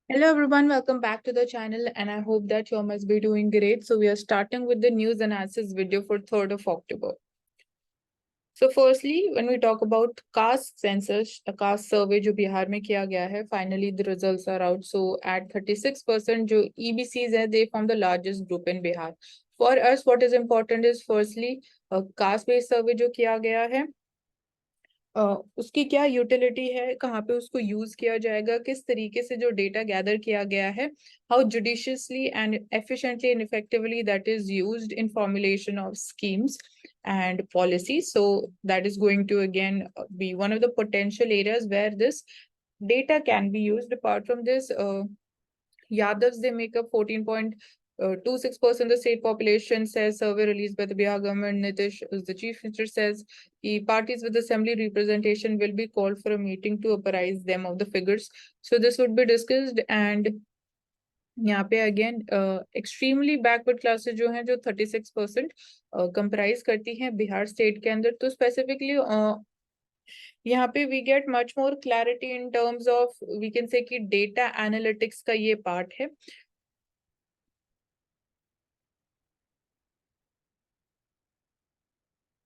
Hello everyone, welcome back to the channel and I hope that you all must be doing great. So we are starting with the news analysis video for 3rd of October. So firstly, when we talk about caste census, a caste survey जो बिहार में किया गया है, finally the results are out. So at 36% जो EBCs है, they form the largest group in Bihar. For us, what is important is firstly, caste based survey जो किया गया है, उसकी क्या यूटिलिटी है, कहाँ पे उसको यूज किया जाएगा, किस तरीके से जो डेटा गैदर किया गया है, how judiciously and efficiently and effectively that is used in formulation of schemes and policy. So that is going to again be one of the potential areas where this data can be used. Apart from this, Yadavs, they make up 14.26% of the state population, says survey released by the Bihar government. Nitish, the chief minister, says the parties with assembly representation will be called for a meeting to apprise them of the figures. So this would be discussed. And यहाँ पे again extremely backward classes जो हैं जो 36% comprise करती हैं Bihar state के अंदर, तो स्पेसिफिकली यहाँ पे we get much more clarity in terms of we can say कि डेटा एनालिटिक्स का ये पार्ट है.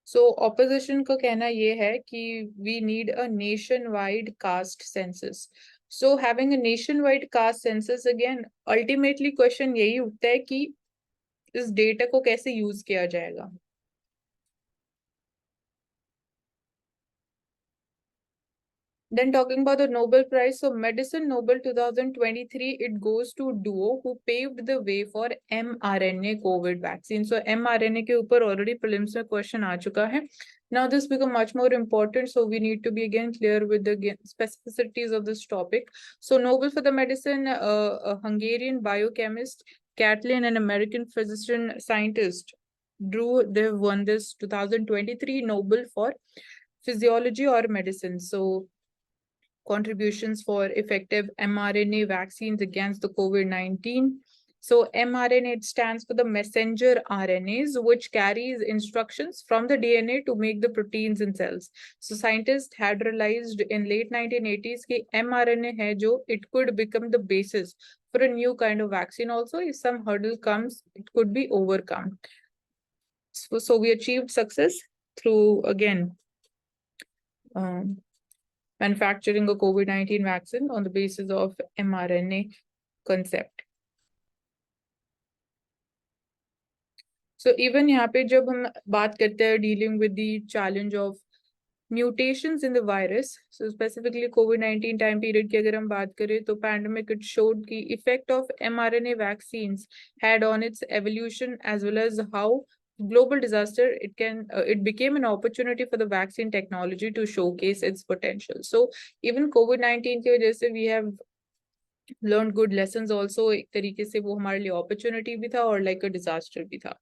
सो ऑपोजिशन का कहना ये है कि we need a nationwide caste census. So having a nationwide caste census, again ultimately question यही उठता है कि इस डेटा को कैसे यूज किया जाएगा. Then talking about the Nobel Prize, so Medicine Nobel 2023, it goes to Duo, who paved the way for mRNA COVID vaccine. So mRNA के ऊपर already prelims में question आ चुका है. Now this become much more important, so we need to be again clear with the specificities of this topic. So Nobel for the medicine, a Hungarian biochemist, Kathleen, an American physician scientist, Drew, they've won this 2023 Nobel for physiology or medicine. So contributions for effective mRNA vaccines against the COVID-19. So mRNA stands for the messenger RNAs, which carries instructions from the DNA to make the proteins in cells. So scientists had realized in late 1980s that mRNA hai jo, it could become the basis for a new kind of vaccine also. If some hurdle comes, it could be overcome. So we achieved success through, again, manufacturing a COVID-19 vaccine on the basis of mRNA concept. So even यहाँ पे जब हम बात करते हैं dealing with the challenge of mutations in the virus, so specifically COVID-19 time period की अगर हम बात करें तो pandemic it showed the effect of mRNA vaccines had on its evolution as well as how global disaster it became an opportunity for the vaccine technology to showcase its potential. So even COVID-19 की वजह से we have learned good lessons also. एक तरीके से वो हमारे लिए opportunity भी था और like a disaster भी था.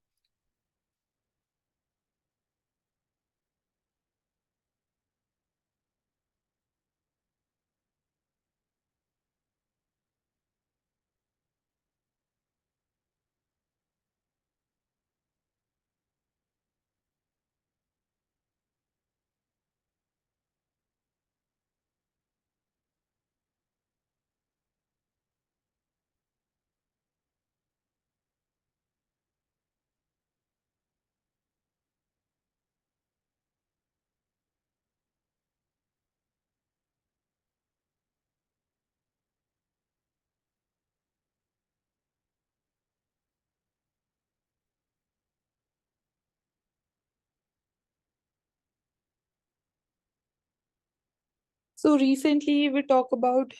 So recently we talk about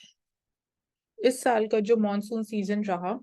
इस साल का जो मॉनसून सीजन रहा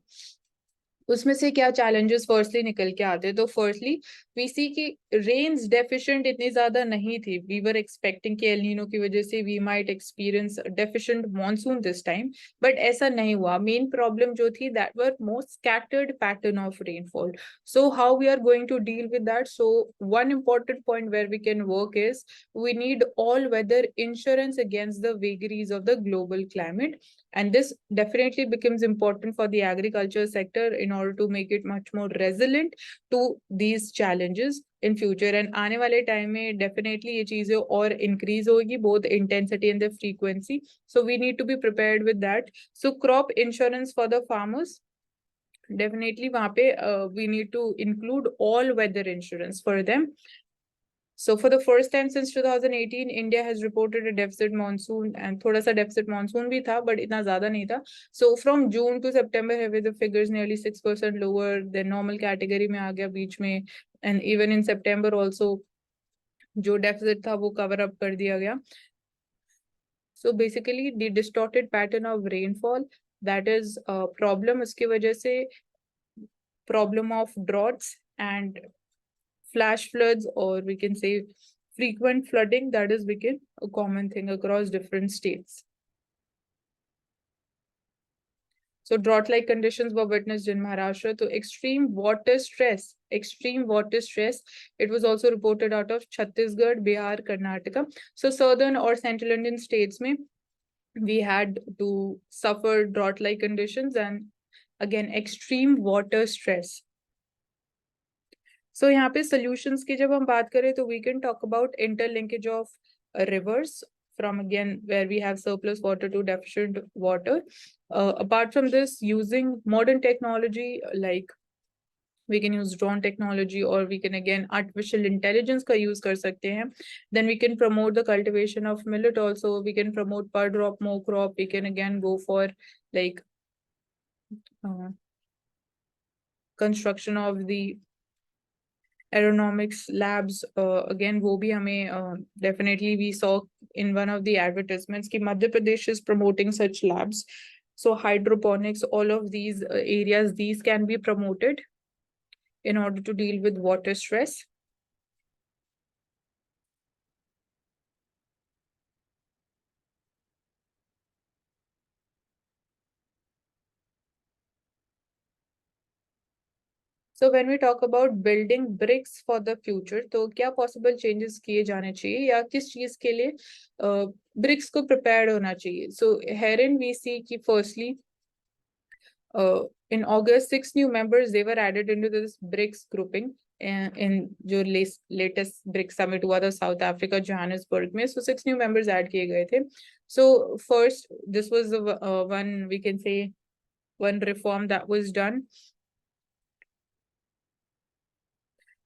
उसमें से क्या challenges firstly निकल के आते. तो firstly we see कि rains deficient इतनी ज्यादा नहीं थी. We were expecting कि El Nino की वजह से we might experience a deficient monsoon this time, but ऐसा नहीं हुआ. Main problem जो थी that were more scattered pattern of rainfall. So how we are going to deal with that? So one important point where we can work is we need all weather insurance against the vagaries of the global climate, and this definitely becomes important for the agriculture sector in order to make it much more resilient to these challenges in future. And आने वाले time में definitely ये चीजें और increase होगी, both intensity and the frequency. So we need to be prepared with that. So crop insurance for the farmers, definitely वहाँ पे we need to include all weather insurance for them. So for the first time since 2018, India has reported a deficit monsoon, and थोड़ा सा deficit monsoon भी था, but इतना ज़्यादा नहीं था. So from June to September, have the figures nearly 6% lower than normal category में आ गया बीच में, and even in September also जो deficit था वो cover up कर दिया गया. So basically the distorted pattern of rainfall, that is a problem. इसकी वजह से problem of droughts and flash floods, or we can say frequent flooding, that is became a common thing across different states. So drought-like conditions were witnessed in Maharashtra. So extreme water stress, it was also reported out of Chhattisgarh, Bihar, Karnataka. So southern or central Indian states में we had to suffer drought-like conditions, and again extreme water stress. So यहाँ पे solutions की जब हम बात करें तो we can talk about interlinkage of rivers from, again, where we have surplus water to deficient water. Apart from this, using modern technology, like we can use drone technology, or we can again artificial intelligence का use कर सकते हैं. Then we can promote the cultivation of millet also. We can promote per drop more crop. We can again go for like construction of the aeronomics labs. Again वो भी हमें definitely we saw in one of the advertisements कि Madhya Pradesh is promoting such labs. So hydroponics, all of these areas, these can be promoted in order to deal with water stress. So when we talk about building bricks for the future, तो क्या possible changes किए जाने चाहिए या किस चीज के लिए bricks को prepared होना चाहिए? So herein we see कि firstly, in August, 6 new members, they were added into this BRICS grouping in जो latest BRICS summit हुआ था South Africa, Johannesburg में. So 6 new members add किए गए थे. So first, this was one, we can say, one reform that was done.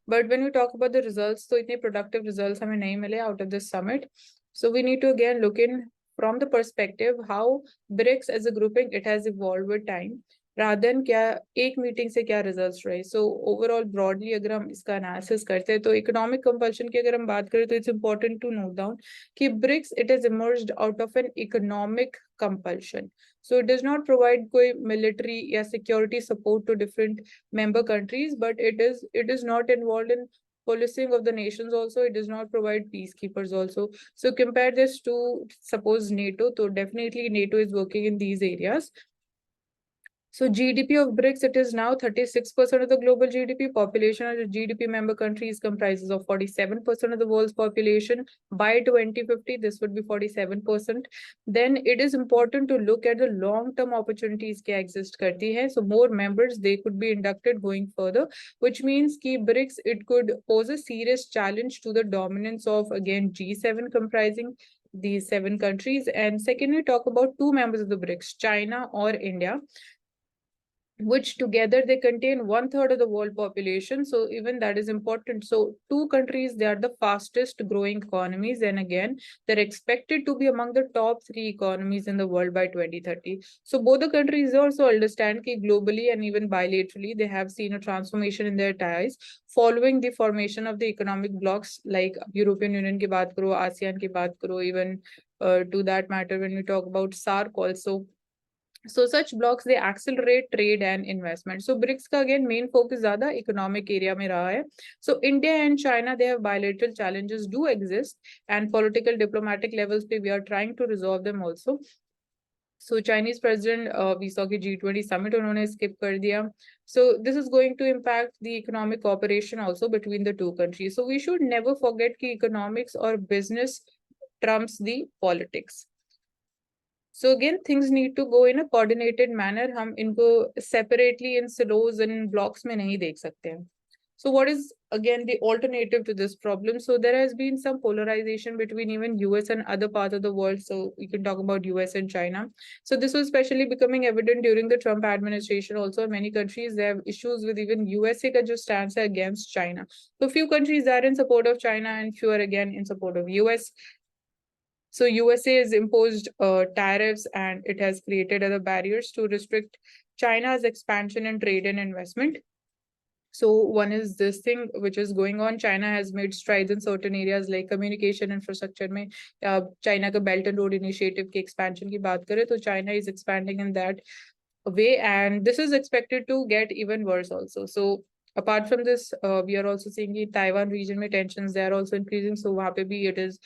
But when we talk about the results, so इतने productive results हमें नहीं मिले out of this summit. So we need to again look in from the perspective how BRICS as a grouping, it has evolved with time, rather than क्या एक meeting से क्या results रहे. So overall broadly अगर हम इसका analysis करते हैं तो इकोनॉमिक कंपल्शन की अगर हम बात करें तो it's important to note down कि BRICS it is emerged out of an economic compulsion. So it does not provide कोई military या security support to different member countries, but it is not involved in policing of the nations also. It does not provide peacekeepers also. So compare this to suppose NATO. So definitely NATO is working in these areas. So GDP of BRICS, it is now 36% of the global GDP. Population of the GDP member countries comprises of 47% of the world's population. By 2050, this would be 47%. Then it is important to look at the long-term opportunities that exist करती है. So more members, they could be inducted going further, which means कि BRICS, it could pose a serious challenge to the dominance of, again, G7 comprising these 7 countries. And second, we talk about 2 members of the BRICS, China or India, which together they contain 1/3 of the world population. So even that is important. So 2 countries, they are the fastest growing economies, and again they're expected to be among the top 3 economies in the world by 2030. So both the countries also understand that globally and even bilaterally they have seen a transformation in their ties following the formation of the economic blocs, like European Union की बात करो, ASEAN की बात करो, even to that matter when we talk about SARC also. So such blocks, they accelerate trade and investment. So BRICS का again main focus ज़्यादा economic area में रहा है. So India and China, they have bilateral challenges do exist, and political diplomatic levels पे we are trying to resolve them also. So Chinese president, we saw कि G20 summit उन्होंने skip कर दिया. So this is going to impact the economic cooperation also between the 2 countries. So we should never forget कि economics or business trumps the politics. So again, things need to go in a coordinated manner. हम इनको separately in silos and blocks में नहीं देख सकते हैं. So what is again the alternative to this problem? So there has been some polarization between even US and other parts of the world. So we can talk about US and China. So this was especially becoming evident during the Trump administration. Also, in many countries they have issues with even USA का जो stance है against China. So few countries are in support of China and few are again in support of US. So USA has imposed tariffs and it has created other barriers to restrict China's expansion in trade and investment. So one is this thing which is going on. China has made strides in certain areas like communication infrastructure में China का Belt and Road Initiative के expansion की बात करें तो China is expanding in that way and this is expected to get even worse also. So apart from this, we are also seeing the Taiwan region में tensions they are also increasing. So वहाँ पे भी it is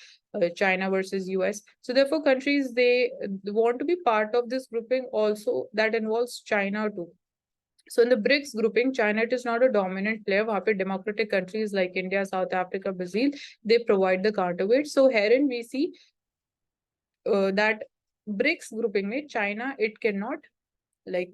China versus US. So therefore countries they want to be part of this grouping also that involves China too. So in the BRICS grouping, China it is not a dominant player. वहाँ पे democratic countries like India, South Africa, Brazil, they provide the counterweight. So herein we see that BRICS grouping में China it cannot like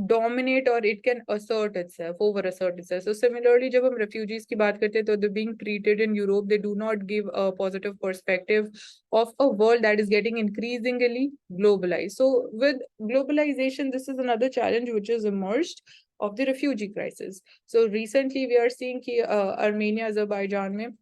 dominate or it can assert itself, over assert itself. So similarly, जब हम refugees की बात करते हैं तो they're being treated in Europe, they do not give a positive perspective of a world that is getting increasingly globalized. So with globalization, this is another challenge which is emerged of the refugee crisis. So recently we are seeing कि Armenia, Azerbaijan में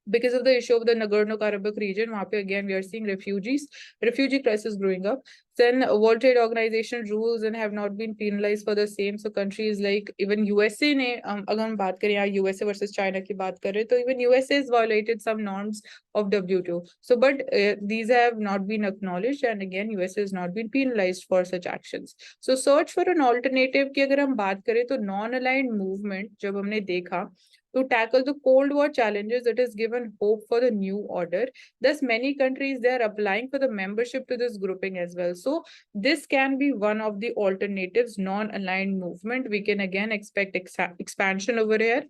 because of the issue of the Nagorno-Karabakh region, वहाँ पे again we are seeing refugee crisis growing up. Then World Trade Organization rules and have not been penalized for the same. So countries like even USA ने अगर हम बात करें यहाँ USA versus China की बात करें तो even USA has violated some norms of WTO. So but these have not been acknowledged and again USA has not been penalized for such actions. So search for an alternative की अगर हम बात करें तो non-aligned movement जब हमने देखा to tackle the Cold War challenges, it has given hope for the new order. Thus, many countries they are applying for the membership to this grouping as well. So, this can be one of the alternatives, non-aligned movement. We can again expect expansion over here.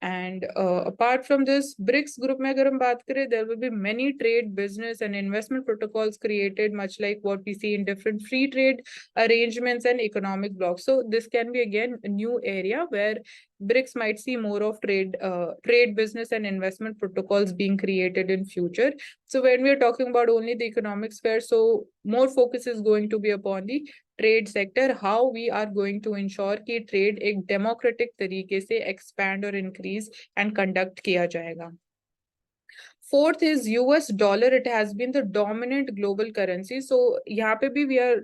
And apart from this, BRICS group में अगर हम बात करें, there will be many trade, business, and investment protocols created, much like what we see in different free trade arrangements and economic blocks. So this can be again a new area where BRICS might see more of trade, business, and investment protocols being created in future. So when we are talking about only the economic sphere, so more focus is going to be upon the trade sector how we are going to ensure कि trade एक democratic तरीके से expand और increase and conduct किया जाएगा. Fourth is US dollar. It has been the dominant global currency. So यहाँ पे भी we are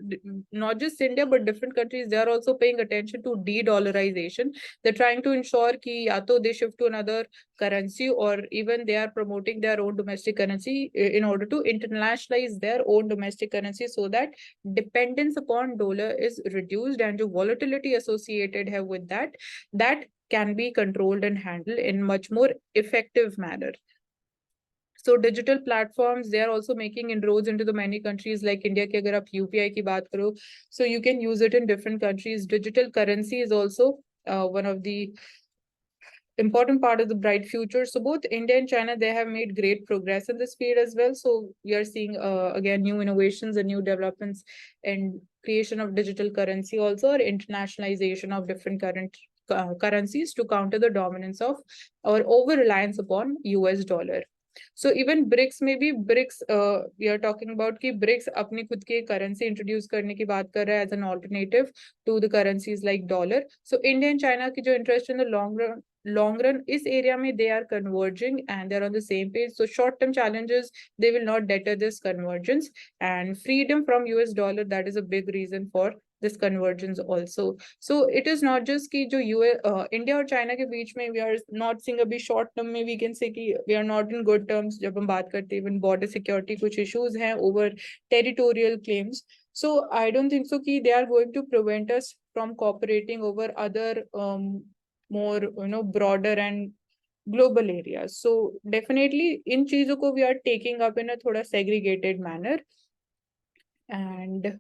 not just India but different countries they are also paying attention to de-dollarization. They're trying to ensure कि या तो they shift to another currency or even they are promoting their own domestic currency in order to internationalize their own domestic currency so that dependence upon dollar is reduced and the volatility associated है with that can be controlled and handled in much more effective manner. So digital platforms, they are also making inroads into the many countries like India की अगर आप UPI की बात करो, so you can use it in different countries. Digital currency is also one of the important part of the bright future. So both India and China, they have made great progress in this field as well. So we are seeing again new innovations and new developments and creation of digital currency also, or internationalization of different currencies to counter the dominance of or over reliance upon US dollar. So even BRICS में भी BRICS we are talking about कि BRICS अपनी खुद के currency introduce करने की बात कर रहा है as an alternative to the currencies like dollar. So India and China की जो interest in the long run इस area में they are converging and they're on the same page. So short term challenges they will not deter this convergence and freedom from US dollar, that is a big reason for this convergence also. So it is not just कि जो India और China के बीच में we are not seeing अभी short term में we can say कि we are not in good terms जब हम बात करते हैं even border security कुछ issues हैं over territorial claims. So I don't think so कि they are going to prevent us from cooperating over other more broader and global areas. So definitely in चीजों को we are taking up in a थोड़ा segregated manner. And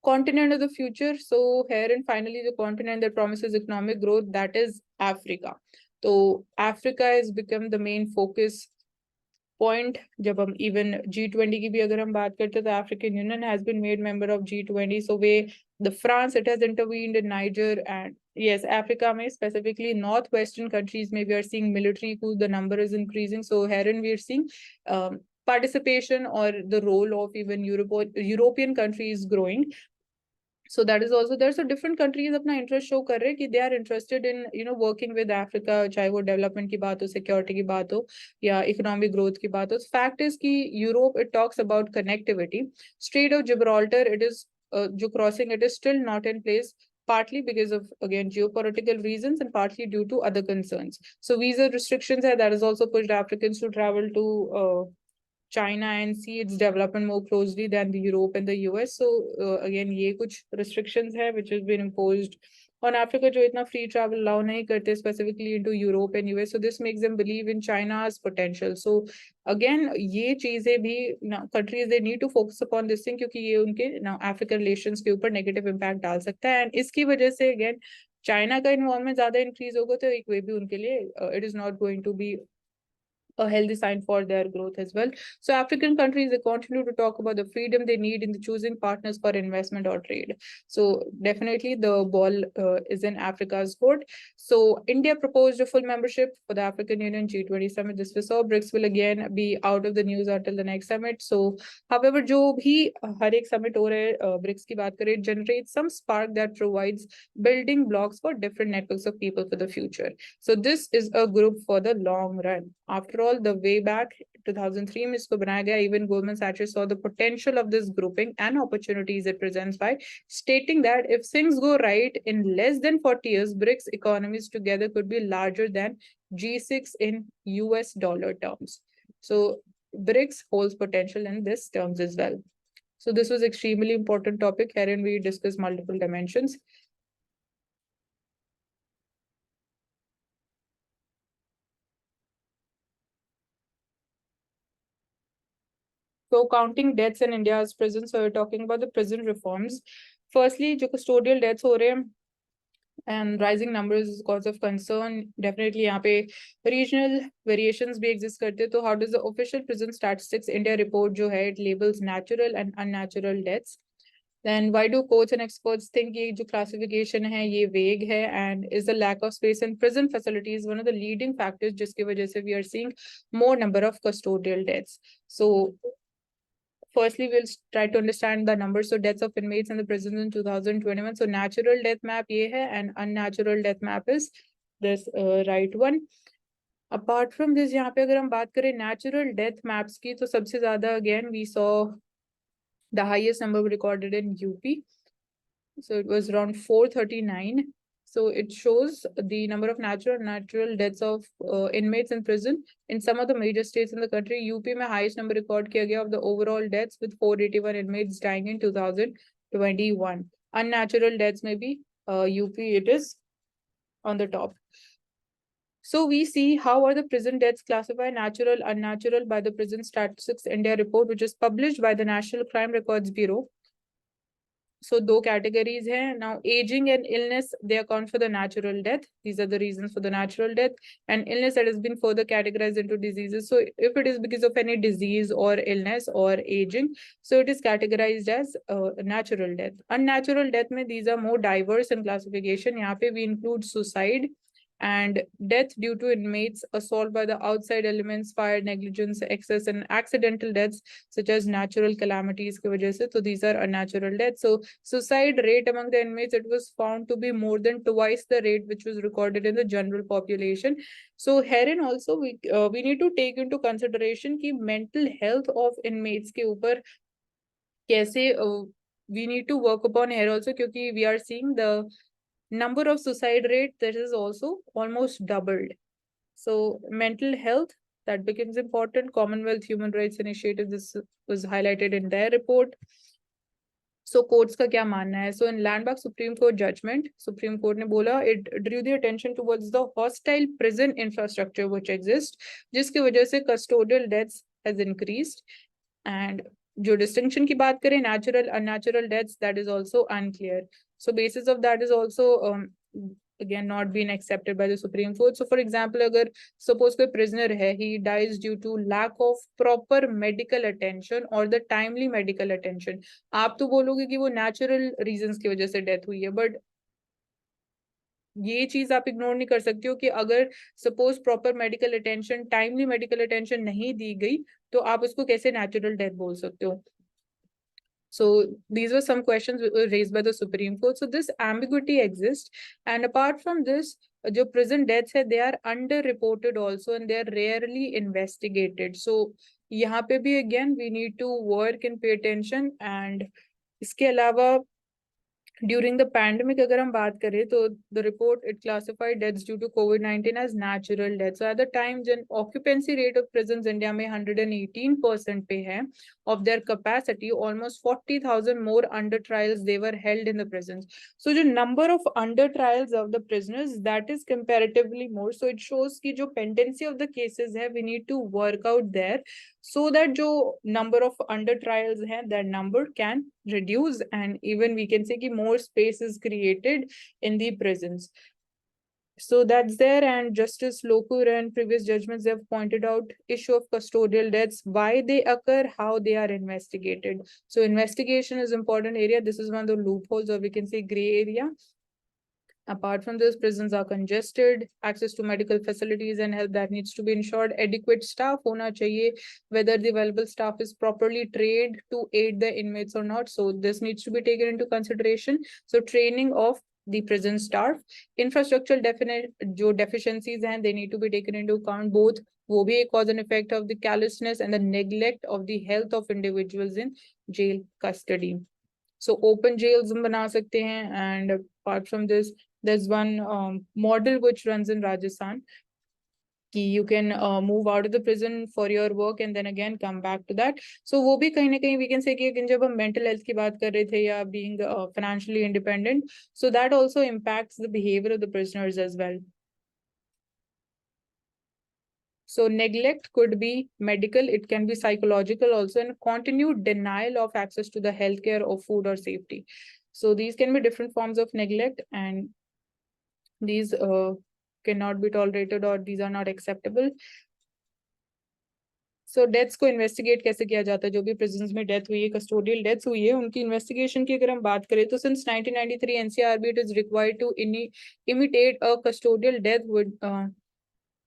continent of the future. So here and finally the continent that promises economic growth, that is Africa. So Africa has become the main focus point, जब हम even G20 की भी अगर हम बात करते हैं, तो African Union has been made member of G20. So the France, it has intervened in Niger, and yes, Africa में specifically northwestern countries में we are seeing military coup, the number is increasing. So herein we are seeing participation or the role of even European countries growing. So that is also there. So different countries अपना interest show कर रहे हैं कि they are interested in working with Africa, चाहे वो development की बात हो, security की बात हो, या economic growth की बात हो. Fact is कि Europe, it talks about connectivity. Strait of Gibraltar, it is जो crossing, it is still not in place, partly because of, again, geopolitical reasons and partly due to other concerns. So visa restrictions है, that has also pushed Africans to travel to China and see its development more closely than the Europe and the US. So again, ये कुछ restrictions है which has been imposed on Africa, जो इतना free travel allow नहीं करते specifically into Europe and US. So this makes them believe in China's potential. So again, ये चीजें भी countries, they need to focus upon this thing, क्योंकि ये उनके African relations के ऊपर negative impact डाल सकता है. And इसकी वजह से again China का involvement ज़्यादा increase होगा, तो एक वे भी उनके लिए it is not going to be a healthy sign for their growth as well. So African countries, they continue to talk about the freedom they need in the choosing partners for investment or trade. So definitely the ball is in Africa's court. So India proposed a full membership for the African Union G20 summit. This we saw. BRICS will again be out of the news until the next summit. So however, जो भी हर एक summit हो रहे BRICS की बात करें, generates some spark that provides building blocks for different networks of people for the future. So this is a group for the long run. After all, the way back 2003 में इसको बनाया गया, even Goldman Sachs saw the potential of this grouping and opportunities it presents by stating that if things go right, in less than 40 years, BRICS economies together could be larger than G6 in US dollar terms. So BRICS holds potential in this terms as well. So this was extremely important topic, wherein we discuss multiple dimensions. So counting deaths in India's prisons, so we're talking about the prison reforms. Firstly, जो custodial deaths हो रहे हैं and rising numbers is cause of concern. Definitely यहाँ पे regional variations भी exist करते हैं. तो how does the official prison statistics India report जो है, it labels natural and unnatural deaths. Then why do courts and experts think ये जो classification है ये vague है, and is the lack of space in prison facilities one of the leading factors जिसकी वजह से we are seeing more number of custodial deaths. So firstly, we'll try to understand the numbers. So deaths of inmates in the prisons in 2021. So natural death map ये है, and unnatural death map is this right one. Apart from this, यहाँ पे अगर हम बात करें natural death maps की, तो सबसे ज़्यादा again we saw the highest number recorded in UP. So it was around 439. So it shows the number of natural deaths of inmates in prison in some of the major states in the country. UP में highest number record किया गया of the overall deaths with 481 inmates dying in 2021. Unnatural deaths maybe UP, it is on the top. So we see how are the prison deaths classified natural, unnatural by the Prison Statistics India report, which is published by the National Crime Records Bureau. So दो categories हैं. Now aging and illness, they account for the natural death. These are the reasons for the natural death, and illness that has been further categorized into diseases. So if it is because of any disease or illness or aging, so it is categorized as natural death. Unnatural death में these are more diverse in classification. यहाँ पे we include suicide and death due to inmates assault by the outside elements, fire, negligence, excess, and accidental deaths such as natural calamities की वजह से. So these are unnatural deaths. So suicide rate among the inmates, it was found to be more than twice the rate which was recorded in the general population. So herein also we need to take into consideration कि mental health of inmates के ऊपर कैसे we need to work upon here also, क्योंकि we are seeing the number of suicide rate that is also almost doubled. So mental health, that becomes important. Commonwealth Human Rights Initiative, this was highlighted in their report. So courts का क्या मानना है? So in Landmark Supreme Court judgment, Supreme Court ने बोला it drew the attention towards the hostile prison infrastructure which exists, जिसकी वजह से custodial deaths has increased. And जो distinction की बात करें, natural, unnatural deaths, that is also unclear. So basis of that is also again not been accepted by the Supreme Court. So for example, अगर suppose कोई prisoner है, he dies due to lack of proper medical attention or the timely medical attention, आप तो बोलोगे कि वो natural reasons की वजह से death हुई है, but ये चीज आप इग्नोर नहीं कर सकते हो कि अगर suppose proper medical attention, timely medical attention नहीं दी गई, तो आप उसको कैसे नेचुरल डेथ बोल सकते हो. So these were some questions raised by the Supreme Court. So this ambiguity exists, and apart from this, जो prison deaths है, they are underreported also, and they are rarely investigated. So यहाँ पे भी again we need to work and pay attention. And इसके अलावा during the pandemic अगर हम बात करें तो the report it classified deaths due to कोविड-19 as natural death. So at the time जन occupancy rate of prisons India में 118% पे है of their capacity, almost 40,000 more under trials they were held in the prisons. So the number of under trials of the prisoners, that is comparatively more. So it shows कि जो pendency of the cases है, we need to work out there so that जो number of under trials है, that number can reduce, and even we can say कि more space is created in the prisons. So that's there. And Justice Lokur and previous judgments have pointed out issue of custodial deaths, why they occur, how they are investigated. So investigation is important area. This is one of the loopholes, or we can say gray area. Apart from this, prisons are congested, access to medical facilities and help that needs to be ensured, adequate staff hona chahiye, whether the available staff is properly trained to aid the inmates or not. So this needs to be taken into consideration. So training of the prison staff, infrastructural deficiencies, and they need to be taken into account. Both will be a cause and effect of the carelessness and the neglect of the health of individuals in jail custody. So open jails हम बना सकते हैं. And apart from this, there's one model which runs in Rajasthan. You can move out of the prison for your work and then again come back to that. So वो भी कहीं ना कहीं we can say कि जब हम mental health की बात कर रहे थे, या being financially independent, so that also impacts the behavior of the prisoners as well. So neglect could be medical, it can be psychological also, and continued denial of access to the healthcare or food or safety. So these can be different forms of neglect, and these cannot be tolerated, or these are not acceptable. So deaths को investigate कैसे किया जाता है? जो भी prisons में death हुई है, custodial deaths हुई है, उनकी investigation की अगर हम बात करें तो since 1993 NCRB it is required to imitate a custodial death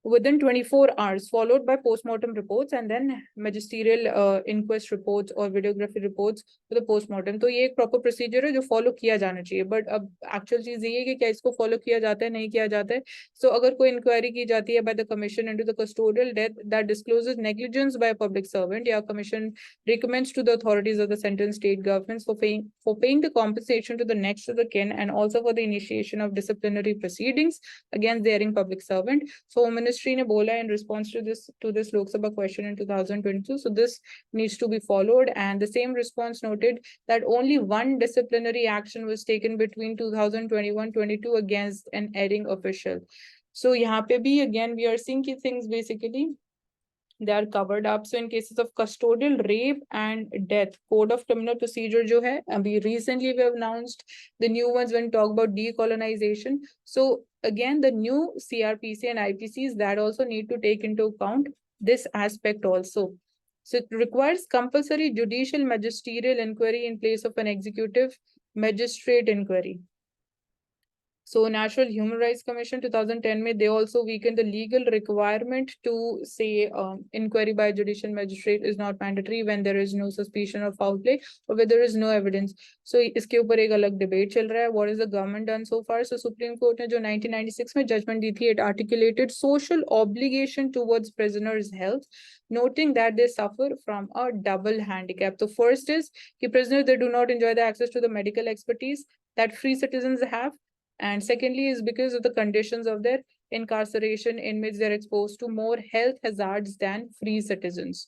within 24 hours, followed by postmortem reports and then magisterial inquest reports or videography reports for the postmortem. तो ये एक proper procedure है जो follow किया जाना चाहिए. But अब actual चीज ये है कि क्या इसको follow किया जाता है, नहीं किया जाता है. So अगर कोई inquiry की जाती है by the commission into the custodial death that discloses negligence by a public servant, या commission recommends to the authorities of the central state governments for paying the compensation to the next of the kin, and also for the initiation of disciplinary proceedings against the erring public servant. So Ministry ने बोला in response to this Lok Sabha question in 2022. So this needs to be followed, and the same response noted that only one disciplinary action was taken between 2021-22 against an erring official. So यहाँ पे भी again we are seeing कि things basically they are covered up. So in cases of custodial rape and death, code of criminal procedure जो है, अभी recently we have announced the new ones when we talk about decolonization. So again, the new CRPC and IPCs that also need to take into account this aspect also. So it requires compulsory judicial magisterial inquiry in place of an executive magistrate inquiry. So National Human Rights Commission 2010 में they also weakened the legal requirement to say inquiry by judicial magistrate is not mandatory when there is no suspicion of foul play or where there is no evidence. So इसके ऊपर एक अलग debate चल रहा है. What has the government done so far? So Supreme Court ने जो 1996 में judgment दी थी, it articulated social obligation towards prisoners' health, noting that they suffer from a double handicap. So first is कि prisoners they do not enjoy the access to the medical expertise that free citizens have. And secondly is because of the conditions of their incarceration in which they're exposed to more health hazards than free citizens.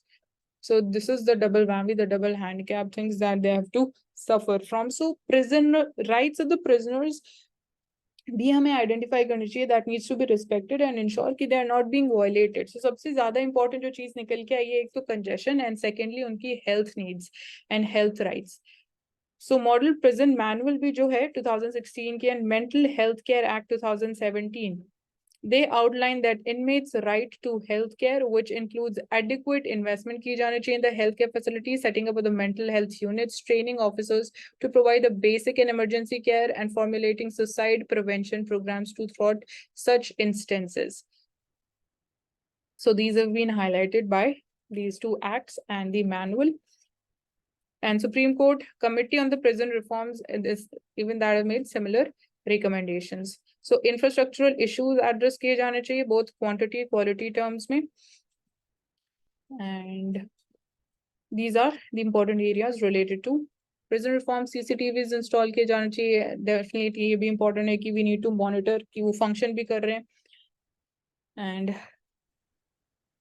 So this is the double whammy, the double handicap things that they have to suffer from. So prison rights of the prisoners भी हमें identify करनी चाहिए, that needs to be respected and ensure कि they are not being violated. So सबसे ज़्यादा important जो चीज़ निकल के आई है, एक तो congestion and secondly उनकी health needs and health rights. So model prison manual भी जो है 2016 के and mental health care act 2017, they outline that inmates' right to healthcare, which includes adequate investment की जानी चाहिए in the healthcare facilities, setting up of the mental health units, training officers to provide the basic and emergency care, and formulating suicide prevention programs to thwart such instances. So these have been highlighted by these two acts and the manual. And Supreme Court Committee on the Prison Reforms, even that have made similar recommendations. So infrastructural issues address किए जाने चाहिए both quantity quality terms में. And these are the important areas related to prison reform. CCTVs install किए जाने चाहिए. Definitely ये भी important है कि we need to monitor कि वो function भी कर रहे हैं. And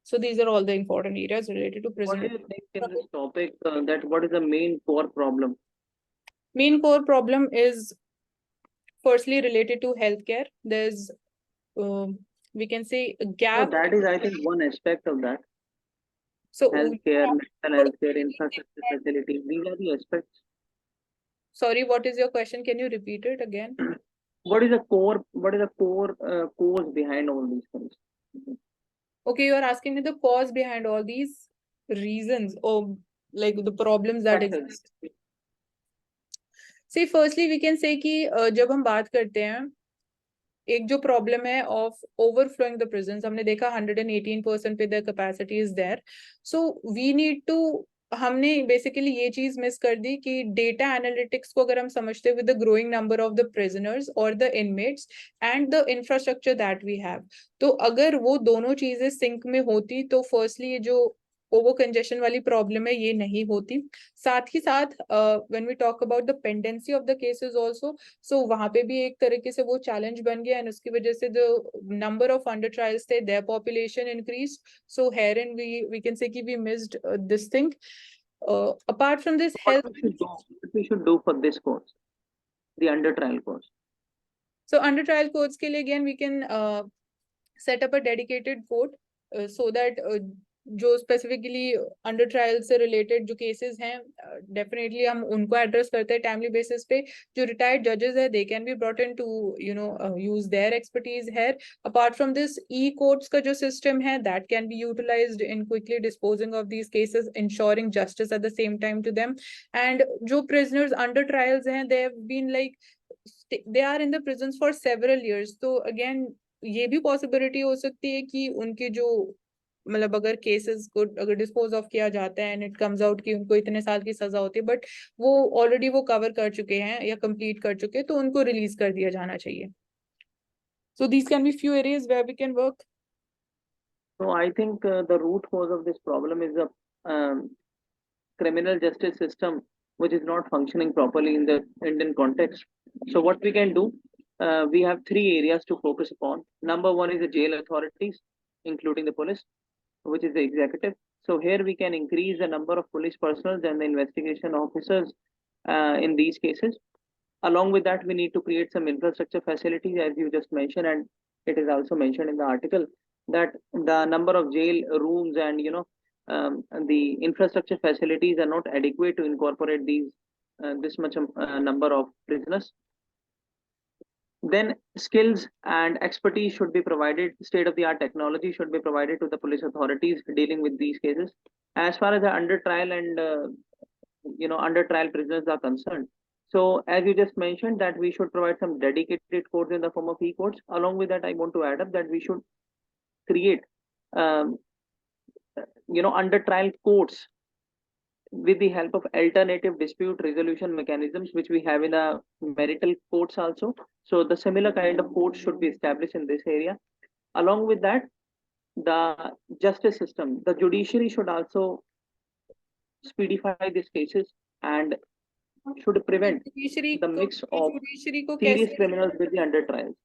so these are all the important areas related to prison. What do you think in this topic that what is the main core problem? Main core problem is firstly related to healthcare. There's we can say a So gap. that is, I think, one aspect of that. So Healthcare, mental health care, infrastructure facilities. These are the aspects. sorry, what is your question? Can you repeat it again? What is the core? What is the core cause behind all these things? Okay, you are asking me the cause behind all these reasons or like the problems that exist. See, firstly, we can say कि जब हम बात करते हैं एक जो problem है of overflowing the prisons, हमने देखा 118% पे the capacity is there. So we need to, हमने बेसिकली ये चीज मिस कर दी कि डेटा एनालिटिक्स को अगर हम समझते with the growing number of the prisoners और the inmates and the infrastructure that we have, तो अगर वो दोनों चीजें सिंक में होती तो फर्स्टली ये जो ओवर कंजेशन वाली प्रॉब्लम है ये नहीं होती. साथ ही साथ when we talk about the pendency of the cases also, so वहां पे भी एक तरीके से वो चैलेंज बन गया एंड उसकी वजह से the number of under trials थे, their population increase. So here and we can say कि we missed this thing. Apart from this, What health. we should do for this course, the under trial course? So under trial courts के लिए again we can set up a dedicated court so that जो specifically under trial से related जो cases हैं definitely हम उनको address करते हैं टाइमली बेसिस पे. जो रिटायर्ड जजेस है they can be brought in to use their expertise here. Apart from this e courts का जो सिस्टम है that can be utilised in quickly disposing of these cases, ensuring justice at the same time to them. And जो prisoners under trials हैं they have been like they are in the prisons for several years. तो again ये भी possibility हो सकती है कि उनके जो मतलब अगर केसेस को अगर डिस्पोज ऑफ किया जाता है एंड इट कम्स आउट कि उनको इतने साल की सजा होती है बट वो ऑलरेडी वो कवर कर चुके हैं या कंप्लीट कर चुके हैं तो उनको रिलीज कर दिया जाना चाहिए. So these can be few areas where we can work. So I think the root cause of this problem is the criminal justice system, which is not functioning properly in the Indian context. So what we can do, we have three areas to focus upon. Number one is the jail authorities, including the police, which is the executive. So here we can increase the number of police personnel and the investigation officers in these cases. Along with that, we need to create some infrastructure facilities, as you just mentioned, and it is also mentioned in the article that the number of jail rooms and the infrastructure facilities are not adequate to incorporate these this much number of prisoners. Then skills and expertise should be provided. State-of-the-art technology should be provided to the police authorities dealing with these cases. As far as the under trial and under trial prisoners are concerned, so as you just mentioned that we should provide some dedicated courts in the form of e-courts. Along with that, I want to add up that we should create under trial courts with the help of alternative dispute resolution mechanisms, which we have in the marital courts also. So the similar kind of courts should be established in this area. Along with that, the justice system, the judiciary should also speedify these cases and should prevent the mix of serious criminals with the under trials.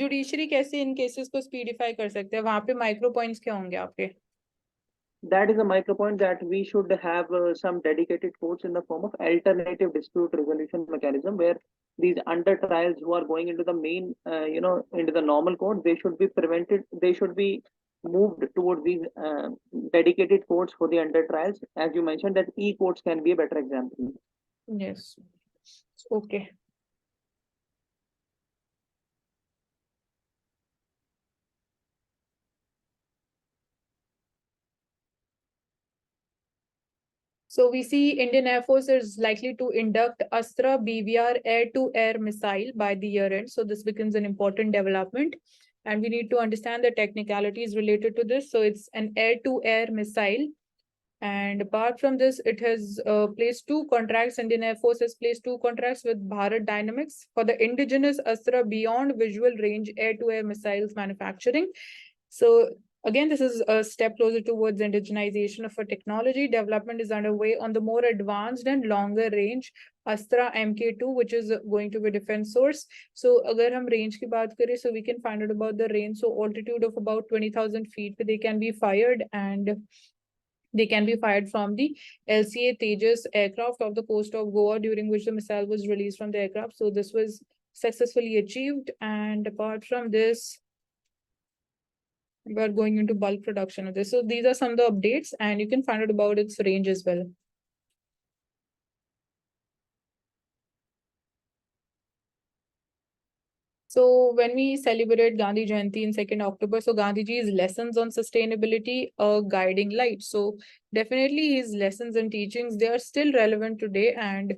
Judiciary कैसे इन cases को स्पीडिफाई कर सकते हैं, वहां पे micro points क्या होंगे आपके? That is a micro point that we should have some dedicated courts in the form of alternative dispute resolution mechanism, where these under trials who are going into the main, into the normal court, they should be prevented. They should be moved towards these dedicated courts for the under trials. As you mentioned, that e courts can be a better example. Yes. Okay. So we see Indian Air Force is likely to induct Astra BVR air-to-air missile by the year end. So this becomes an important development. And we need to understand the technicalities related to this. So it's an air-to-air missile. And apart from this, it has placed two contracts. Indian Air Force has placed two contracts with Bharat Dynamics for the indigenous Astra beyond visual range air-to-air missiles manufacturing. So again, this is a step closer towards indigenization of a technology. Development is underway on the more advanced and longer range Astra MK2, which is going to be defense source. So agar hum range ki baat kare, so we can find out about the range. So altitude of about 20,000 feet, they can be fired, and they can be fired from the LCA Tejas aircraft off the coast of Goa, during which the missile was released from the aircraft. So this was successfully achieved. And apart from this, we are going into bulk production of this. So these are some of the updates, and you can find out about its range as well. So when we celebrate Gandhi Jayanti in 2nd October, so Gandhiji's lessons on sustainability, a guiding light. So definitely his lessons and teachings, they are still relevant today, and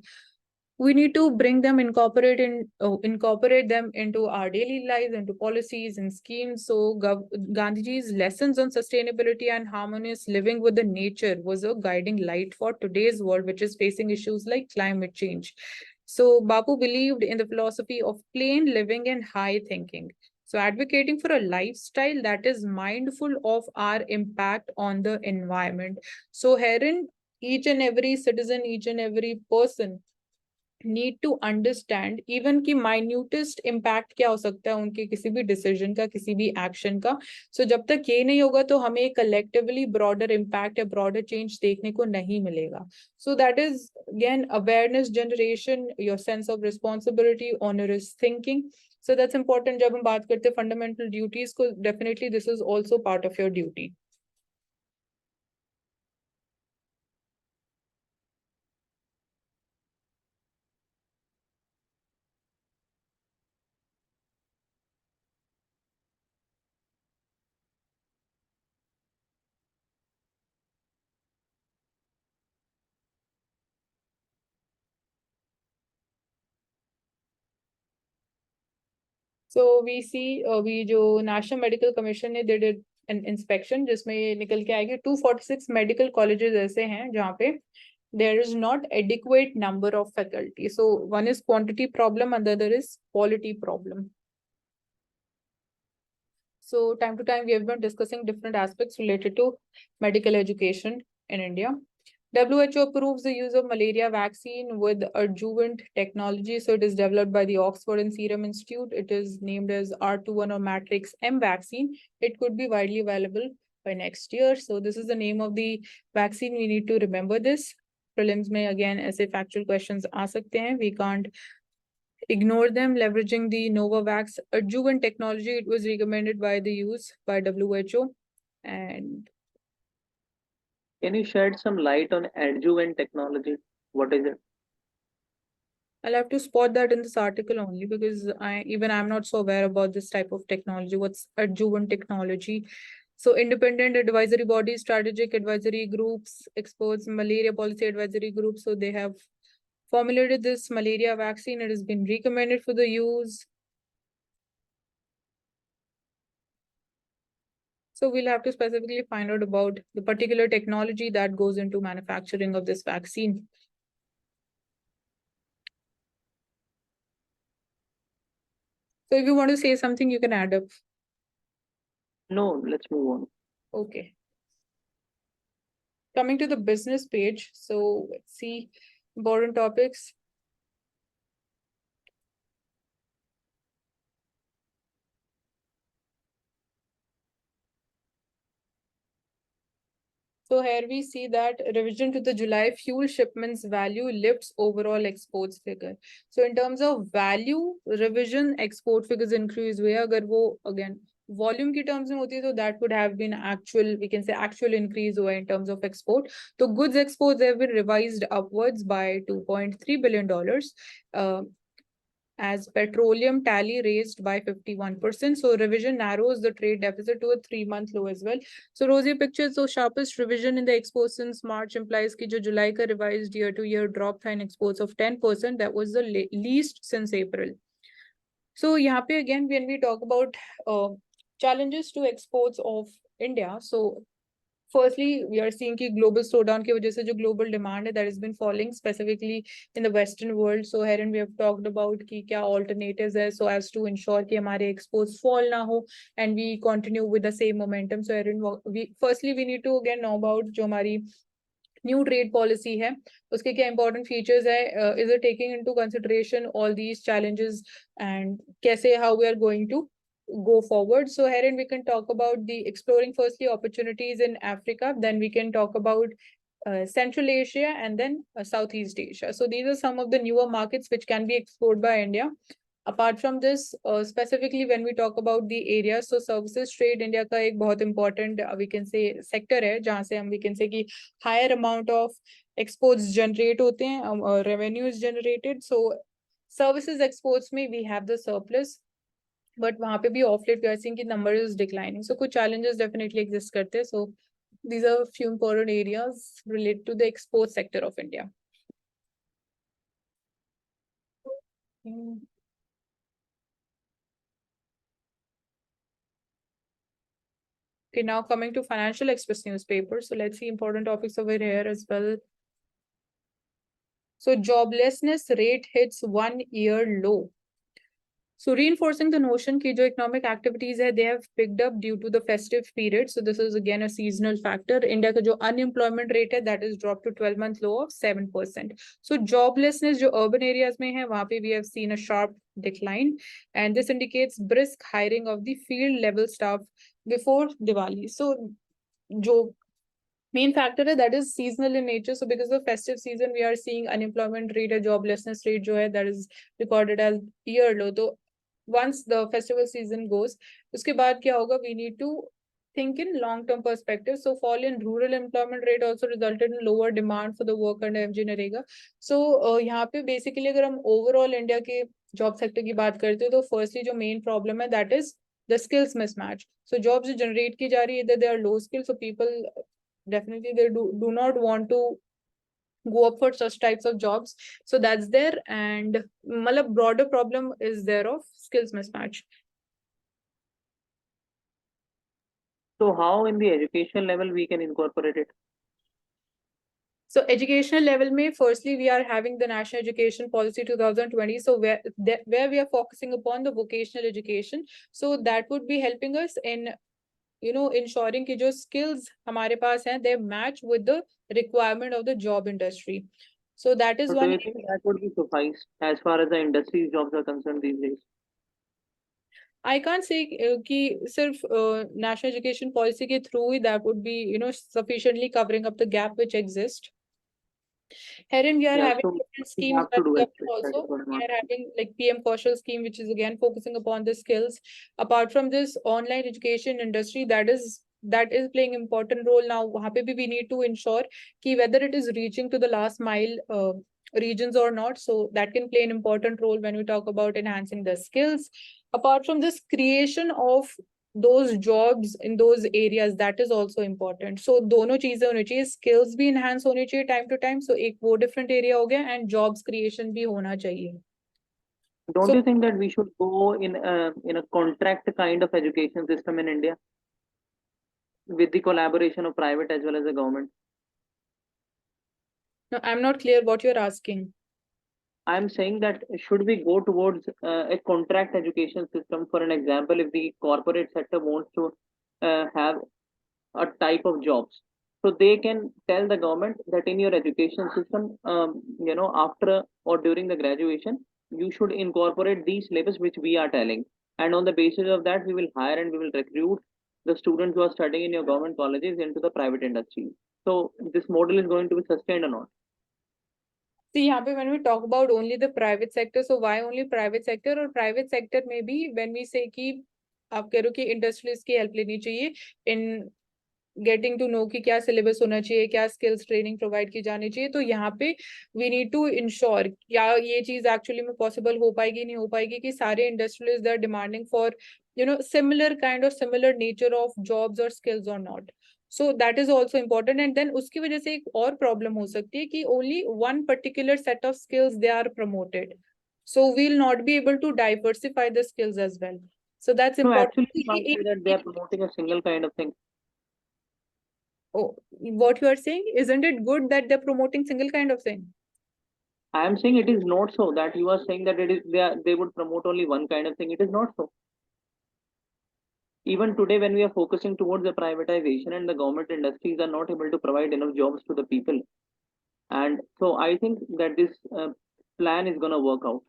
we need to bring them, incorporate them into our daily lives, into policies and schemes. So Gandhiji's lessons on sustainability and harmonious living with the nature was a guiding light for today's world, which is facing issues like climate change. So Bapu believed in the philosophy of plain living and high thinking. So advocating for a lifestyle that is mindful of our impact on the environment. So herein, each and every citizen, each and every person need to understand even कि minutest impact क्या हो सकता है उनके किसी भी decision का, किसी भी action का. So जब तक ये नहीं होगा तो हमें collectively broader impact या broader change देखने को नहीं मिलेगा. So that is again awareness generation, your sense of responsibility, onerous thinking. So that's important. जब हम बात करते हैं fundamental duties को, definitely this is also part of your duty. So we see we जो National Medical Commission ने they did an inspection जिसमें ये निकल के आएगी 246 medical colleges ऐसे हैं जहाँ पे there is not adequate number of faculty. So one is quantity problem and the other is quality problem. So time to time we have been discussing different aspects related to medical education in India. WHO approves the use of malaria vaccine with adjuvant technology. So it is developed by the Oxford and Serum Institute. It is named as R21 or Matrix M vaccine. It could be widely available by next year. So this is the name of the vaccine. We need to remember this. Prelims may again ऐसे factual questions आ सकते हैं. We can't ignore them. Leveraging the Novavax adjuvant technology, it was recommended by the use by WHO. And Can you shed some light on adjuvant technology? What is it? I'll have to spot that in this article only, because I'm not so aware about this type of technology. What's adjuvant technology? So independent advisory bodies, strategic advisory groups, experts, malaria policy advisory groups. So they have formulated this malaria vaccine. It has been recommended for the use. So we'll have to specifically find out about the particular technology that goes into manufacturing of this vaccine. So if you want to say something, you can add up. No, let's move on. Okay. Coming to the business page. So let's see important topics. So here we see that revision to the July fuel shipments value lifts overall exports figure. So in terms of value, revision export figures increase where agar wo again volume की terms में होती है तो that would have been actual, we can say actual increase हुआ in terms of export. तो goods exports have been revised upwards by $2.3 billion. As petroleum tally raised by 51%. So revision narrows the trade deficit to a 3-month low as well. So rosy pictures, so sharpest revision in the exports since March implies कि जो July का revised year-to-year drop था in exports of 10%, that was the least since April. So यहाँ पे again when we talk about challenges to exports of India, so firstly, we are seeing कि global slowdown की वजह से जो global demand है that has been falling specifically in the Western world. So herein we have talked about कि क्या alternatives है so as to ensure कि हमारे exports fall ना हो and we continue with the same momentum. So herein we need to again know about जो हमारी new trade policy है उसके क्या इंपॉर्टेंट फीचर्स है, is it taking into consideration all these challenges and कैसे how we are going to go forward. So herein we can talk about the exploring firstly opportunities in Africa, then we can talk about Central Asia and then Southeast Asia. So these are some of the newer markets which can be explored by India. Apart from this, specifically when we talk about the areas, so services trade India का एक बहुत important we can say sector है जहाँ से हम we can say कि higher amount of exports generate होते हैं, revenue is generated. So services exports में we have the surplus, but वहाँ पे भी off late we are seeing कि number is declining. So कुछ challenges definitely exist करते हैं. So these are few important areas related to the export sector of India. Okay, now coming to Financial Express newspaper. So let's see important topics over here as well. So joblessness rate hits 1-year low. So reinforcing the notion that economic activities they have picked up due to the festive period. So this is again a seasonal factor. India ka unemployment rate that is dropped to 12-month low of 7%. So joblessness jo urban areas mein hai, wahan pe we have seen a sharp decline, and this indicates brisk hiring of the field level staff before Diwali. So jo main factor है that is seasonal in nature. So because of festive season we are seeing unemployment rate or joblessness rate जो है that is recorded as year low. तो once the festival season goes, उसके बाद क्या होगा, we need to think in long term perspective. So fall in rural employment rate also resulted in lower demand for the work under FG NREGA. So यहाँ पे basically अगर हम overall India के job sector की बात करते हैं तो firstly जो main problem है that is the skills mismatch. So jobs जो generate की जा रही है they are low skills, so people definitely they do not want to go up for such types of jobs. So that's there, and broader problem is there of skills mismatch. So how in the education level we can incorporate it? So educational level में firstly we are having the National Education Policy 2020. So where we are focusing upon the vocational education. So that would be helping us in ensuring कि जो skills हमारे पास हैं they match with the requirement of the job industry. So that is So one. do you think that would be suffice as far as the industry jobs are concerned these days? I can't say कि सिर्फ national education policy के through he that would be sufficiently covering up the gap which exists. Herein we are having So different we schemes have by to do the it. government That is also. what I'm We are asking. having like PM Kaushal scheme, which is again focusing upon the skills. Apart from this, online education industry that is playing important role now. वहाँ पे भी we need to ensure कि whether it is reaching to the last mile regions or not. So that can play an important role when we talk about enhancing the skills. Apart from this, creation of those jobs in those areas, that is also important. So दोनों चीजें होनी चाहिए, skills भी enhance होनी चाहिए time to time. So एक वो different area हो गया and jobs creation भी होना चाहिए. Don't So you think that we should go in a contract kind of education system in India with the collaboration of private as well as the government? no, I'm not clear what you're asking. I'm saying that should we go towards a contract education system? For an example, if the corporate sector wants to have a type of jobs, so they can tell the government that in your education system, after or during the graduation, you should incorporate these syllabus which we are telling, and on the basis of that, we will hire and we will recruit the students who are studying in your government colleges into the private industry. So this model is going to be sustained or not? See, यहाँ पे when we talk about only the private sector, so why only private sector? Or private sector maybe when we say कि आप कह रहे हो कि industries की help लेनी चाहिए इन गेटिंग टू नो कि क्या सिलेबस होना चाहिए, क्या स्किल्स ट्रेनिंग प्रोवाइड की जानी चाहिए। तो यहाँ पे वी नीड टू इंश्योर क्या ये चीज एक्चुअली में पॉसिबल हो पाएगी नहीं हो पाएगी, कि सारे industrialist they are demanding for similar kind of similar nature of jobs और स्किल्स और not. So that is also important. And then उसकी वजह से एक और प्रॉब्लम हो सकती है कि only one particular set of skills they are promoted, so we'll not be able to diversify the skills as well. So that's No, actually, important. you can't say that they are promoting a single kind of thing. Oh, what you are saying, isn't it good that they're promoting single kind of thing? I am saying it is not so that you are saying that it is they would promote only one kind of thing. It is not so. Even today, when we are focusing towards the privatization and the government industries are not able to provide enough jobs to the people, and so I think that this plan is gonna work out.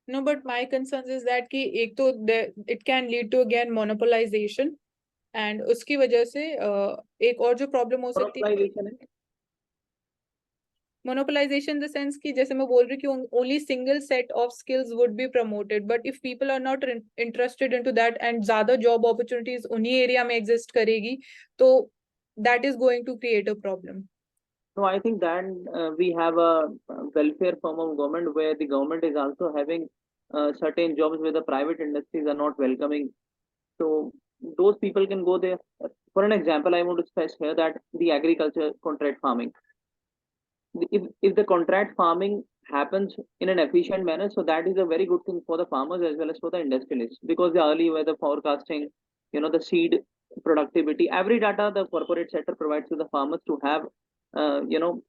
No, but my concern is that कि एक तो it can lead to again monopolization, and उसकी वजह से एक और जो problem हो सकती है Monopolization है monopolization in the sense कि जैसे मैं बोल रही हूँ कि only single set of skills would be promoted, but if people are not interested into that and ज़्यादा job opportunities उन्हीं area में exist करेगी, तो that is going to create a problem. No, I think that we have a welfare form of government where the government is also having certain jobs where the private industries are not welcoming. So those people can go there. For an example, I want to stress here that the agriculture contract farming. If the contract farming happens in an efficient manner, so that is a very good thing for the farmers as well as for the industrialists, because the early weather forecasting, the seed productivity, every data the corporate sector provides to the farmers to have, uh, you know,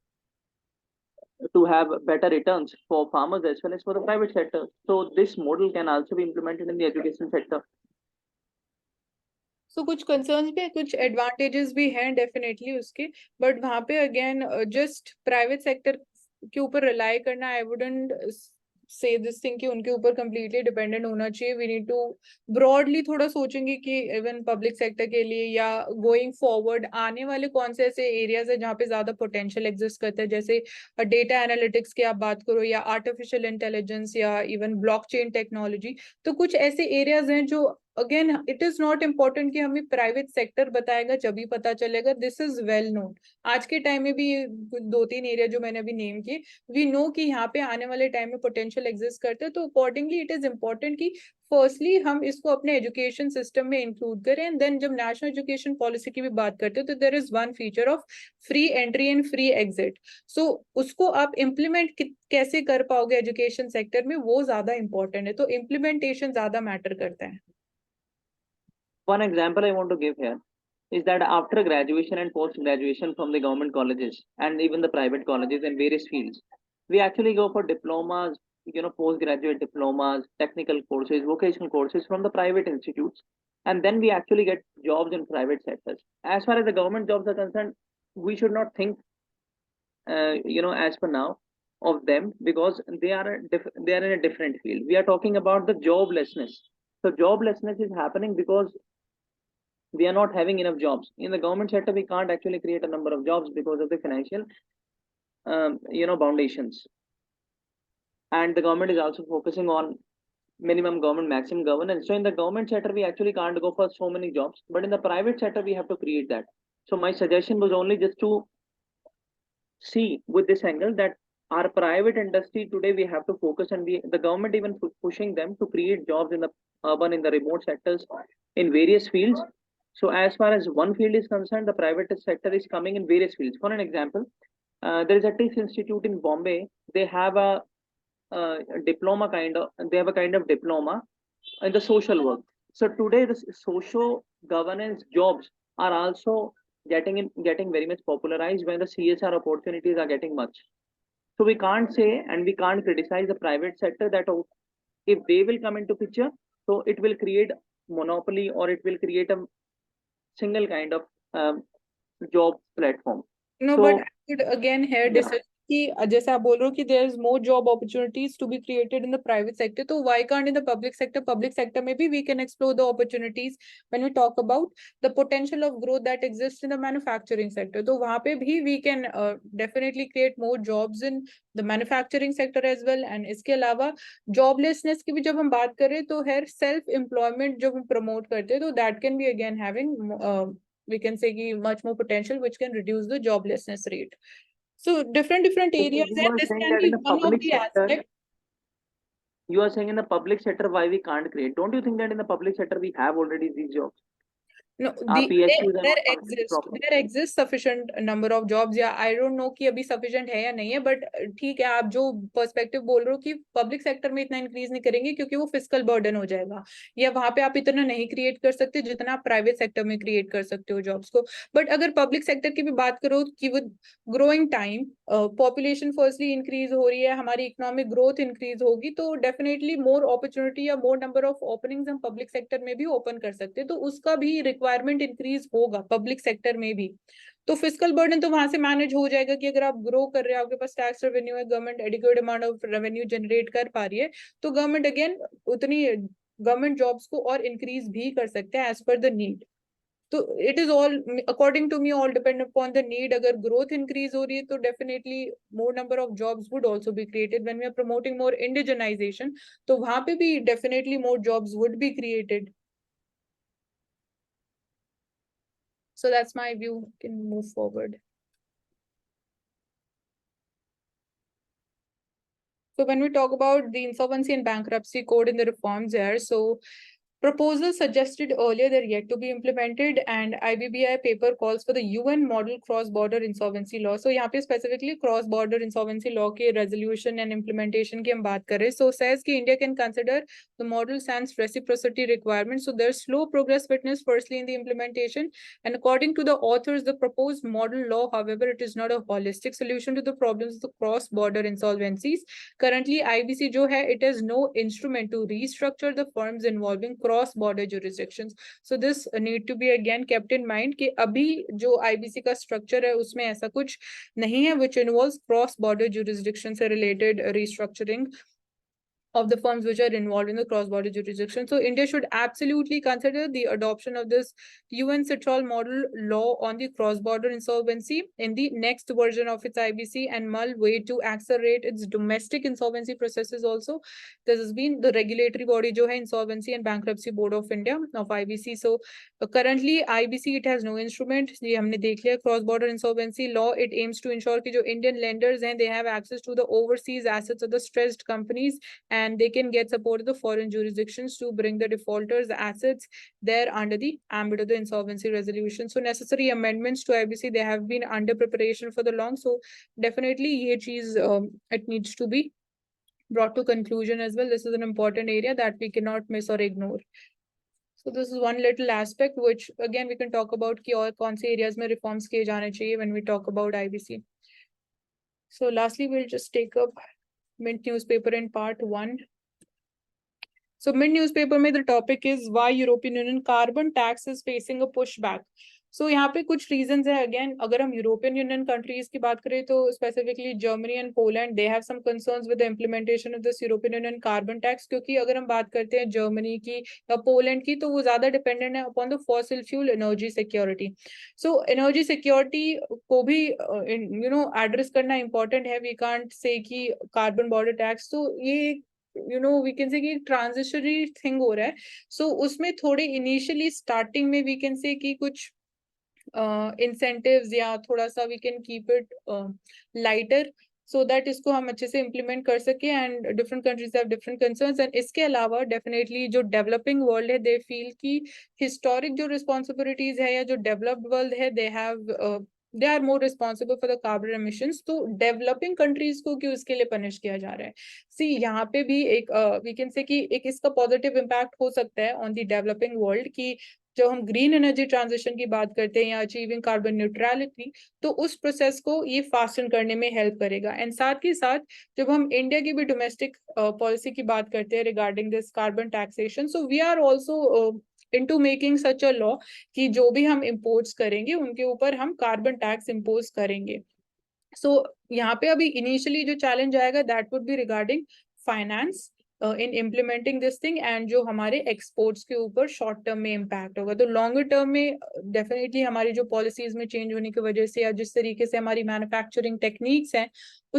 to have better returns for farmers as well as for the private sector. So this model can also be implemented in the education sector. So कुछ concerns भी है, कुछ advantages भी हैं definitely उसके, but वहाँ पे again just private sector के ऊपर rely करना, I wouldn't say this thing कि उनके ऊपर completely dependent होना चाहिए. We need to broadly थोड़ा सोचेंगे कि even public sector के लिए या going forward आने वाले कौन से ऐसे areas है जहाँ पे ज्यादा potential exist करता है, जैसे data analytics की आप बात करो या artificial intelligence या even blockchain technology. तो कुछ ऐसे areas हैं जो again it is not important कि हमें प्राइवेट सेक्टर बताएगा जब ही पता चलेगा, दिस इज वेल नोन. आज के टाइम में भी दो तीन एरिया जो मैंने अभी नेम किए, वी नो कि यहाँ पे आने वाले टाइम में पोटेंशियल एग्जिस्ट करते हैं. तो अकॉर्डिंगली इट इज इम्पोर्टेंट कि फर्स्टली हम इसको अपने एजुकेशन सिस्टम में इंक्लूड करें, एंड देन जब नेशनल एजुकेशन पॉलिसी की भी बात करते हैं तो there is one feature of free entry and free exit. So उसको आप इम्प्लीमेंट कैसे कर पाओगे एजुकेशन सेक्टर में, वो ज्यादा इंपॉर्टेंट है. तो इम्प्लीमेंटेशन ज्यादा मैटर करता है. One example I want to give here is that after graduation and post graduation from the government colleges and even the private colleges in various fields, we actually go for diplomas, postgraduate diplomas, technical courses, vocational courses from the private institutes, and then we actually get jobs in private sectors. As far as the government jobs are concerned, we should not think, as per now, of them, because they are in a different field. We are talking about the joblessness. So joblessness is happening because we are not having enough jobs in the government sector. We can't actually create a number of jobs because of the financial foundations, and the government is also focusing on minimum government maximum governance. So in the government sector we actually can't go for so many jobs, but in the private sector we have to create that. So my suggestion was only just to see with this angle that our private industry today we have to focus, and the government even pushing them to create jobs in the urban, in the remote sectors, in various fields. So as far as one field is concerned, the private sector is coming in various fields. For an example, there is a TIS institute in Bombay. They have a diploma they have a kind of diploma in the social work. So today the social governance jobs are also getting very much popularized when the CSR opportunities are getting much. So we can't say and we can't criticize the private sector that, oh, if they will come into picture, so it will create monopoly or it will create a single kind of job platform. No, So but I would again here disagree कि जैसे आप बोल रहे हो कि there is more job opportunities to be created in the private sector, तो why can't in the public sector? Public sector में भी we can explore the opportunities when we talk about the potential of growth that exist in the manufacturing sector, तो वहां पे भी we can definitely create more jobs in the manufacturing sector as well. And इसके अलावा joblessness की भी जब हम बात करें तो हेयर सेल्फ एम्प्लॉयमेंट जब हम प्रमोट करते हैं तो that can be again having we can say ki much more potential which can reduce the joblessness rate. So different So areas, you and are this saying can that be in the one of public the sector, aspects. you are saying in the public sector why we can't create. Don't you think that in the public sector we have already these jobs? No, Our PSUs are there not functioning properly. exists sufficient number of jobs, या I don't know कि अभी sufficient है या नहीं है, but ठीक है, आप जो पर्सपेक्टिव बोल रहे हो कि पब्लिक सेक्टर में इतना इंक्रीज नहीं करेंगे क्योंकि वो फिस्कल बर्डन हो जाएगा, या वहां पे आप इतना नहीं क्रिएट कर सकते जितना आप प्राइवेट सेक्टर में क्रिएट कर सकते हो जॉब्स को। बट अगर पब्लिक सेक्टर की भी बात करो कि with growing time population firstly increase हो रही है, हमारी इकोनॉमिक ग्रोथ इंक्रीज होगी, तो डेफिनेटली मोर अपॉर्चुनिटी या मोर नंबर ऑफ ओपनिंग्स हम पब्लिक सेक्टर में भी ओपन कर सकते हैं, तो उसका भी रिक्वायरमेंट इंक्रीज होगा पब्लिक सेक्टर में भी। तो फिस्कल बर्डन तो वहां से मैनेज हो जाएगा कि अगर आप ग्रो कर रहे हो, आपके पास टैक्स रेवेन्यू है, government adequate amount of revenue generate कर पा रही है, तो गवर्नमेंट अगेन उतनी गवर्नमेंट जॉब्स को और इंक्रीज भी कर सकते हैं एज पर द नीड। तो it is all according to me all depend upon the need. अगर ग्रोथ इंक्रीज हो रही है तो definitely more number of jobs would also be created. When we are promoting more indigenisation, तो वहां पे भी definitely more jobs would be created. So that's my view. Can move forward. So when we talk about the insolvency and bankruptcy code in the reforms here, so proposals suggested earlier, they're yet to be implemented, and IBBI paper calls for the UN model cross-border insolvency law. So यहाँ पे specifically cross-border insolvency law के resolution and implementation की हम बात करें. So says कि India can consider the model sans reciprocity requirement. So there's slow progress witnessed firstly in the implementation, and according to the authors, the proposed model law, however, it is not a holistic solution to the problems of the cross-border insolvencies. Currently, IBC जो है, it has no instrument to restructure the firms involving cross border jurisdictions. So this need to be again kept in mind कि अभी जो IBC का structure है उसमें ऐसा कुछ नहीं है which involves cross border jurisdiction से related restructuring of the firms which are involved in the cross-border jurisdiction. So India should absolutely consider the adoption of this UN Citral model law on the cross-border insolvency in the next version of its IBC, and mull way to accelerate its domestic insolvency processes also. This has been the regulatory body जो है Insolvency and Bankruptcy Board of India of IBC. So currently IBC, it has no instrument. ये हमने देख लिया. Cross-border insolvency law, it aims to ensure कि जो Indian lenders हैं, they have access to the overseas assets of the stressed companies, and they can get support of the foreign jurisdictions to bring the defaulters' assets there under the ambit of the insolvency resolution. So necessary amendments to IBC, they have been under preparation for the long. So definitely ये चीज it needs to be brought to conclusion as well. This is an important area that we cannot miss or ignore. So this is one little aspect which again we can talk about कि और कौन से areas में reforms किए जाने चाहिए when we talk about IBC. So lastly, we'll just take up Mint newspaper in part 1. So Mint newspaper में the topic is why European Union carbon tax is facing a pushback. So यहाँ पे कुछ reasons है. Again, अगर हम European Union countries की बात करें तो specifically Germany and Poland, they have some concerns with the implementation of this European Union carbon tax, क्योंकि अगर हम बात करते हैं Germany की या Poland की तो वो ज़्यादा dependent है upon the fossil fuel energy security. So energy security को भी address करना important है. We can't say कि carbon border tax, तो ये we can say कि ट्रांजिशनरी थिंग हो रहा है. सो उसमें थोड़े इनिशियली स्टार्टिंग में वी कैन से कि कुछ इंसेंटिव्स या थोड़ा सा we can keep it lighter so that इसको हम अच्छे से इम्प्लीमेंट कर सके. And different countries have different concerns. And इसके अलावा डेफिनेटली जो डेवलपिंग वर्ल्ड है, दे फील कि हिस्टोरिक जो रिस्पॉन्सिबिलिटीज है या जो डेवलप्ड वर्ल्ड है, they are more responsible for the carbon emissions. तो डेवलपिंग कंट्रीज को क्यों इसके लिए पनिश किया जा रहा है? सी यहाँ पे भी एक वी कैन से कि एक इसका पॉजिटिव इम्पैक्ट हो सकता है ऑन द डेवलपिंग वर्ल्ड कि जब हम ग्रीन एनर्जी ट्रांजिशन की बात करते हैं या अचीविंग कार्बन न्यूट्रलिटी, तो उस प्रोसेस को ये फास्टन करने में हेल्प करेगा. एंड साथ ही साथ जब हम इंडिया की भी डोमेस्टिक पॉलिसी की बात करते हैं regarding this carbon taxation, so we are also into making such a law कि जो भी हम इम्पोर्ट्स करेंगे उनके ऊपर हम कार्बन टैक्स इम्पोज करेंगे. So यहाँ पे अभी इनिशियली जो चैलेंज आएगा that would be regarding finance in implementing this thing, and जो हमारे एक्सपोर्ट्स के ऊपर शॉर्ट टर्म में इम्पैक्ट होगा। तो लॉन्गर टर्म में डेफिनेटली हमारी जो पॉलिसीज में चेंज होने की वजह से या जिस तरीके से हमारी मैन्युफैक्चरिंग टेक्निक्स हैं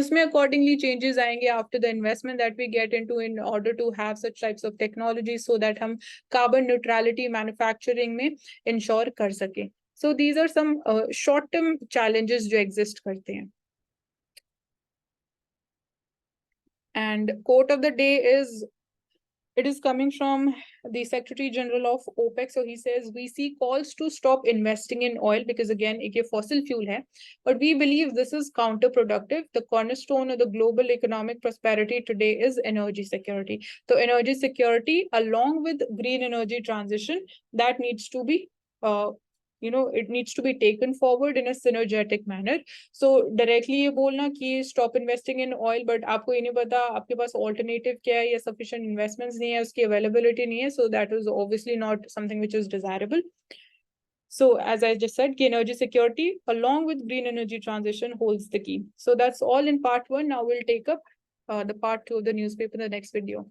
उसमें अकॉर्डिंगली चेंजेस आएंगे after the investment that we get into in order to have such types of technology so that हम कार्बन न्यूट्रलिटी मैन्युफैक्चरिंग में इंश्योर कर सकें। So these are some short term challenges जो exist करते हैं। And quote of the day is, it is coming from the Secretary General of OPEC. So he says, we see calls to stop investing in oil because again, a fossil fuel hai, but we believe this is counterproductive. The cornerstone of the global economic prosperity today is energy security. So energy security along with green energy transition, that needs to be it needs to be taken forward in a synergetic manner. So directly ये बोलना कि stop investing in oil, but आपको ये नहीं पता आपके पास alternative क्या है या sufficient investments नहीं है, उसकी availability नहीं है, so that is obviously not something which is desirable. So as I just said, energy security along with green energy transition holds the key. So that's all in part 1. Now we'll take up the part 2 of the newspaper in the next video.